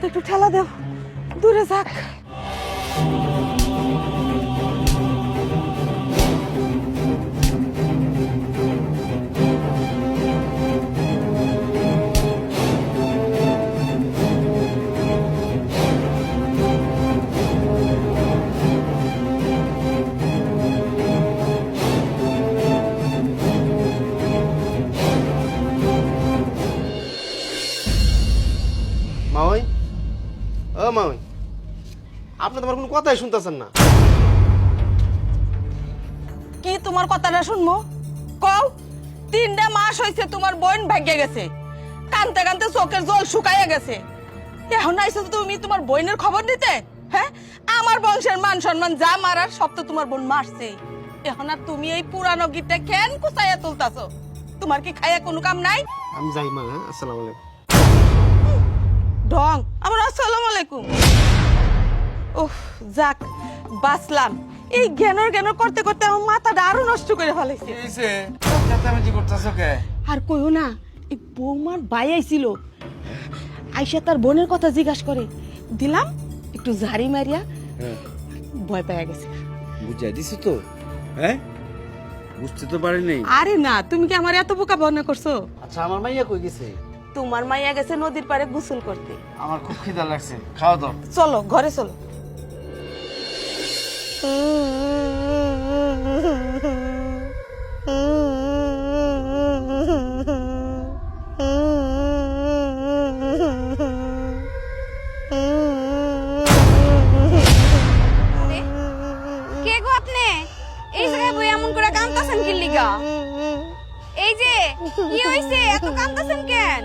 গাড়িটা একটু ঠেলা দেও, দূরে যাক। মাওই, ও মাওই, আপনি তোমার কোনো কথাই শুনতেছেন না। কি তোমার কথাটা শুনবো? কও, 3টা মাস হয়েছে তোমার বোন ভাগ্যে গেছে, কানতে কানতে চোখের জল শুকাইয়া গেছে। এখন আইসো তুমি তোমার বোনের খবর নিতে? হ্যাঁ, আমার বংশের মান সম্মান যা মারার সব তো তোমার বোন মারছে। এখন আর তুমি এই পুরানো গিটটা কেন কুচাইয়া তুলতাছো? তোমার কি খাইয়া কোনো কাম নাই? আমি যাই মা, হ্যাঁ, আসসালামু আলাইকুম। ঢং আমার আসসালামু আলাইকুম। ওহ, যাক বাঁচলাম। এই জ্ঞানর জ্ঞানর করতে করতে আমার মাথাটা আরো নষ্ট করে ফেলেছে। এইছে চেঁচামেচি করতেছ কে? আর কইও না, এই বৌমার ভাই আইছিল, আইসা তার বোনের কথা জিজ্ঞাসা করে দিলাম একটু ঝাড়ি মারিয়া, ভয় পেয়ে গেছে। বুঝাই দিছো তো? হ্যাঁ, বুঝতে তো পারি নাই। আরে না, তুমি কি আমার এত বোকা মনে করছো? আচ্ছা, আমার মাইয়া কই গেছে? তোমার মাইয়া গেছে নদীর পাড়ে গোসল করতে। আমার খুব খিদা লাগছে, খাওয়া দাও। চলো ঘরে চলো। কে গো আপনি? এই জায়গায় বই এমন করে কাঁদতাছেন কি লিগা? এই যে কি হইছে, এত কাঁদতাছেন কেন?